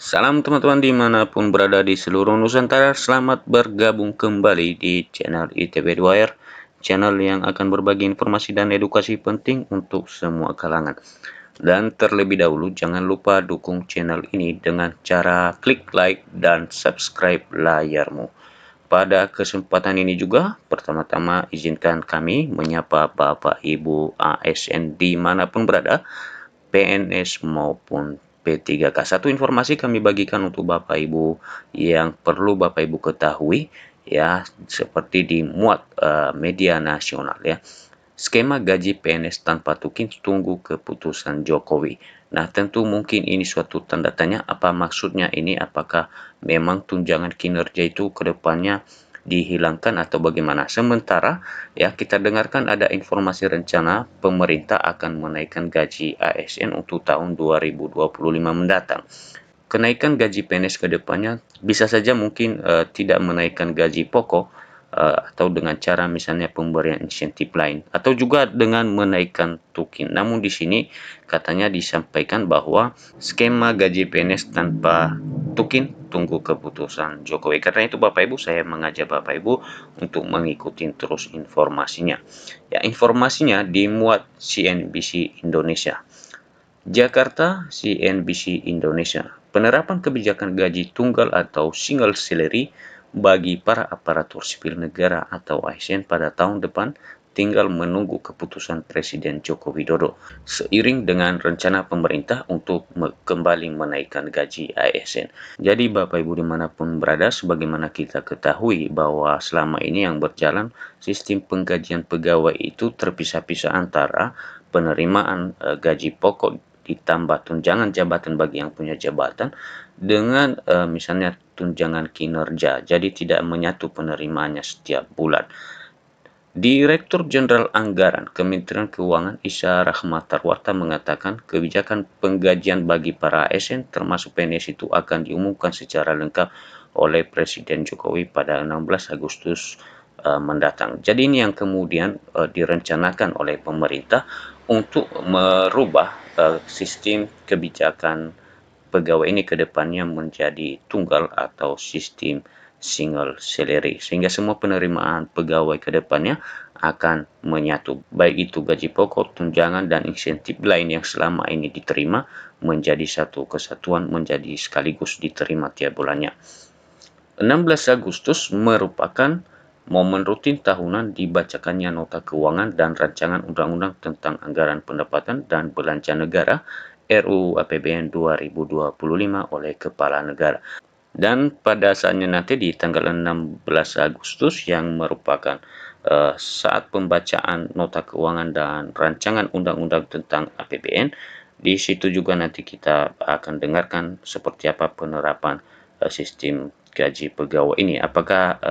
Salam teman-teman dimanapun berada di seluruh Nusantara, selamat bergabung kembali di channel ITB Wire, channel yang akan berbagi informasi dan edukasi penting untuk semua kalangan. Dan terlebih dahulu jangan lupa dukung channel ini dengan cara klik like dan subscribe layarmu. Pada kesempatan ini juga, pertama-tama izinkan kami menyapa Bapak Ibu ASN dimanapun berada, PNS maupun P3K. Satu informasi kami bagikan untuk Bapak Ibu yang perlu Bapak Ibu ketahui ya, seperti dimuat media nasional ya. Skema gaji PNS tanpa tukin tunggu keputusan Jokowi. Nah, tentu mungkin ini suatu tanda tanya apa maksudnya ini, apakah memang tunjangan kinerja itu ke depannya dihilangkan atau bagaimana. Sementara ya kita dengarkan ada informasi rencana pemerintah akan menaikkan gaji ASN untuk tahun 2025 mendatang. Kenaikan gaji PNS ke depannya bisa saja mungkin tidak menaikkan gaji pokok, atau dengan cara misalnya pemberian insentif lain atau juga dengan menaikkan tukin. Namun di sini katanya disampaikan bahwa skema gaji PNS tanpa tukin tunggu keputusan Jokowi. Karena itu Bapak Ibu, saya mengajak Bapak Ibu untuk mengikuti terus informasinya. Ya, informasinya dimuat CNBC Indonesia. Jakarta, CNBC Indonesia. Penerapan kebijakan gaji tunggal atau single salary bagi para aparatur sipil negara atau ASN pada tahun depan tinggal menunggu keputusan Presiden Joko Widodo seiring dengan rencana pemerintah untuk kembali menaikkan gaji ASN. Jadi Bapak Ibu dimanapun berada, sebagaimana kita ketahui bahwa selama ini yang berjalan sistem penggajian pegawai itu terpisah-pisah antara penerimaan gaji pokok ditambah tunjangan jabatan bagi yang punya jabatan dengan misalnya tunjangan kinerja. Jadi tidak menyatu penerimaannya setiap bulan. Direktur Jenderal Anggaran Kementerian Keuangan Isha Rahmatarwata mengatakan kebijakan penggajian bagi para ASN termasuk PNS itu akan diumumkan secara lengkap oleh Presiden Jokowi pada 16 Agustus mendatang. Jadi ini yang kemudian direncanakan oleh pemerintah untuk merubah sistem kebijakan pegawai ini ke depannya menjadi tunggal atau sistem single salary, sehingga semua penerimaan pegawai ke depannya akan menyatu, baik itu gaji pokok, tunjangan, dan insentif lain yang selama ini diterima menjadi satu kesatuan, menjadi sekaligus diterima tiap bulannya. 16 Agustus merupakan momen rutin tahunan dibacakannya nota keuangan dan rancangan undang-undang tentang anggaran pendapatan dan belanja negara RUU APBN 2025 oleh Kepala Negara. Dan pada saatnya nanti di tanggal 16 Agustus yang merupakan saat pembacaan nota keuangan dan rancangan undang-undang tentang APBN, di situ juga nanti kita akan dengarkan seperti apa penerapan sistem gaji pegawai ini. Apakah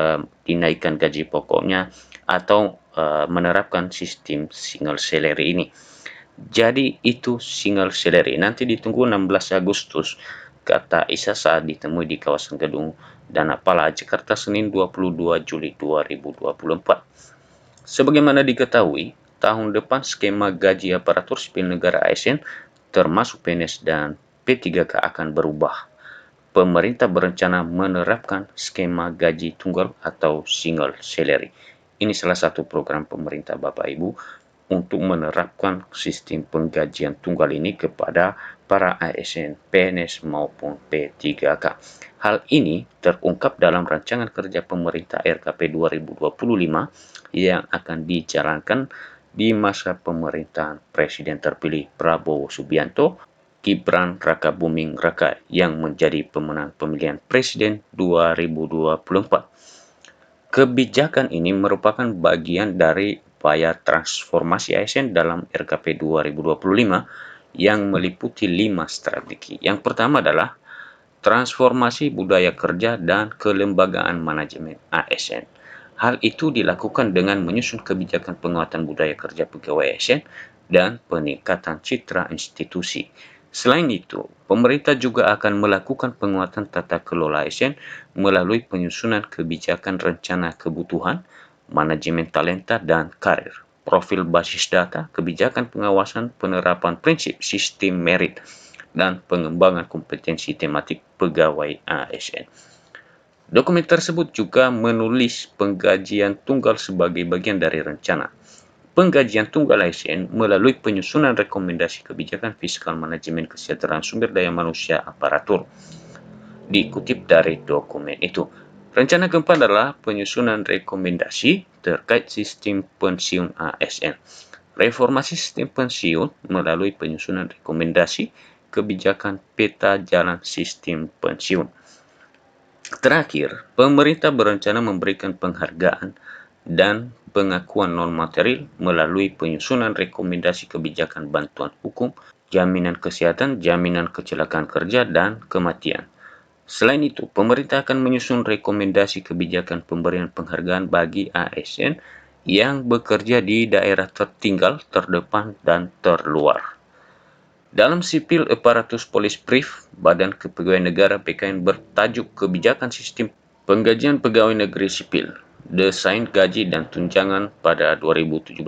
dinaikkan gaji pokoknya atau menerapkan sistem single salary ini. Jadi itu single salary. Nanti ditunggu 16 Agustus, kata Isa saat ditemui di kawasan Gedung Dana Pala, Jakarta, Senin 22 Juli 2024. Sebagaimana diketahui, tahun depan skema gaji aparatur sipil negara ASN termasuk PNS dan P3K akan berubah. Pemerintah berencana menerapkan skema gaji tunggal atau single salary. Ini salah satu program pemerintah Bapak Ibu untuk menerapkan sistem penggajian tunggal ini kepada para ASN, PNS maupun P3K. Hal ini terungkap dalam rancangan kerja pemerintah RKP 2025 yang akan dijalankan di masa pemerintahan Presiden terpilih Prabowo Subianto, Gibran Rakabuming Raka yang menjadi pemenang pemilihan Presiden 2024. Kebijakan ini merupakan bagian dari upaya transformasi ASN dalam RKP 2025 yang meliputi 5 strategi. Yang pertama adalah transformasi budaya kerja dan kelembagaan manajemen ASN. Hal itu dilakukan dengan menyusun kebijakan penguatan budaya kerja pegawai ASN dan peningkatan citra institusi. Selain itu, pemerintah juga akan melakukan penguatan tata kelola ASN melalui penyusunan kebijakan rencana kebutuhan, manajemen talenta, dan karir, profil basis data, kebijakan pengawasan penerapan prinsip sistem merit, dan pengembangan kompetensi tematik pegawai ASN. Dokumen tersebut juga menulis penggajian tunggal sebagai bagian dari rencana penggajian tunggal ASN melalui penyusunan rekomendasi kebijakan fiskal manajemen kesejahteraan sumber daya manusia aparatur. Dikutip dari dokumen itu, rencana keempat adalah penyusunan rekomendasi terkait sistem pensiun ASN. Reformasi sistem pensiun melalui penyusunan rekomendasi kebijakan peta jalan sistem pensiun. Terakhir, pemerintah berencana memberikan penghargaan dan pengakuan non-material melalui penyusunan rekomendasi kebijakan bantuan hukum, jaminan kesehatan, jaminan kecelakaan kerja, dan kematian. Selain itu, pemerintah akan menyusun rekomendasi kebijakan pemberian penghargaan bagi ASN yang bekerja di daerah tertinggal, terdepan, dan terluar. Dalam Sipil Apparatus Police Brief, Badan Kepegawaian Negara (BKN) bertajuk Kebijakan Sistem Penggajian Pegawai Negeri Sipil, Desain Gaji dan Tunjangan pada 2017,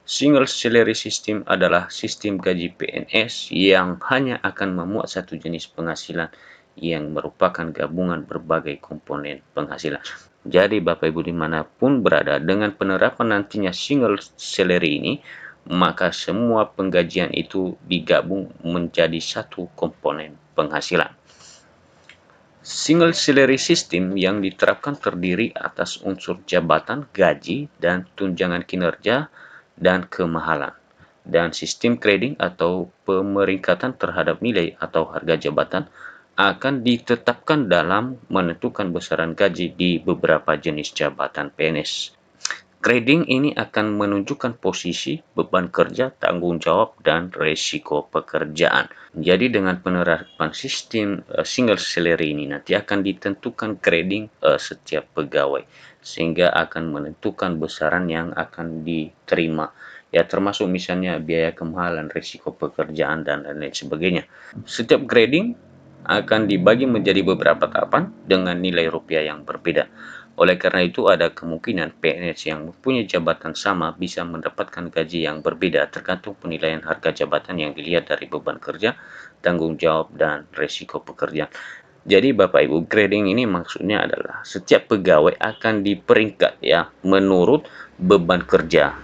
Single Salary System adalah sistem gaji PNS yang hanya akan memuat satu jenis penghasilan yang merupakan gabungan berbagai komponen penghasilan. Jadi Bapak Ibu dimanapun berada, dengan penerapan nantinya single salary ini, maka semua penggajian itu digabung menjadi satu komponen penghasilan. Single salary system yang diterapkan terdiri atas unsur jabatan, gaji, dan tunjangan kinerja dan kemahalan. Dan sistem grading atau pemeringkatan terhadap nilai atau harga jabatan akan ditetapkan dalam menentukan besaran gaji di beberapa jenis jabatan PNS. Grading ini akan menunjukkan posisi, beban kerja, tanggung jawab, dan resiko pekerjaan. Jadi dengan penerapan sistem single salary ini nanti akan ditentukan grading setiap pegawai, sehingga akan menentukan besaran yang akan diterima. Ya, termasuk misalnya biaya kemahalan, resiko pekerjaan, dan lain-lain sebagainya. Setiap grading akan dibagi menjadi beberapa tahapan dengan nilai rupiah yang berbeda. Oleh karena itu, ada kemungkinan PNS yang mempunyai jabatan sama bisa mendapatkan gaji yang berbeda tergantung penilaian harga jabatan yang dilihat dari beban kerja, tanggung jawab, dan resiko pekerjaan. Jadi Bapak Ibu, grading ini maksudnya adalah setiap pegawai akan diperingkat ya menurut beban kerja,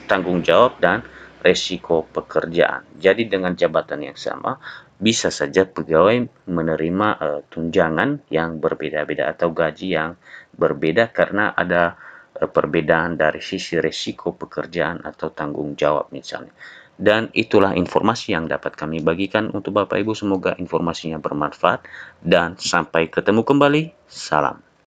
tanggung jawab, dan resiko pekerjaan. Jadi dengan jabatan yang sama, bisa saja pegawai menerima tunjangan yang berbeda-beda atau gaji yang berbeda karena ada perbedaan dari sisi resiko pekerjaan atau tanggung jawab misalnya. Dan itulah informasi yang dapat kami bagikan untuk Bapak Ibu. Semoga informasinya bermanfaat dan sampai ketemu kembali. Salam.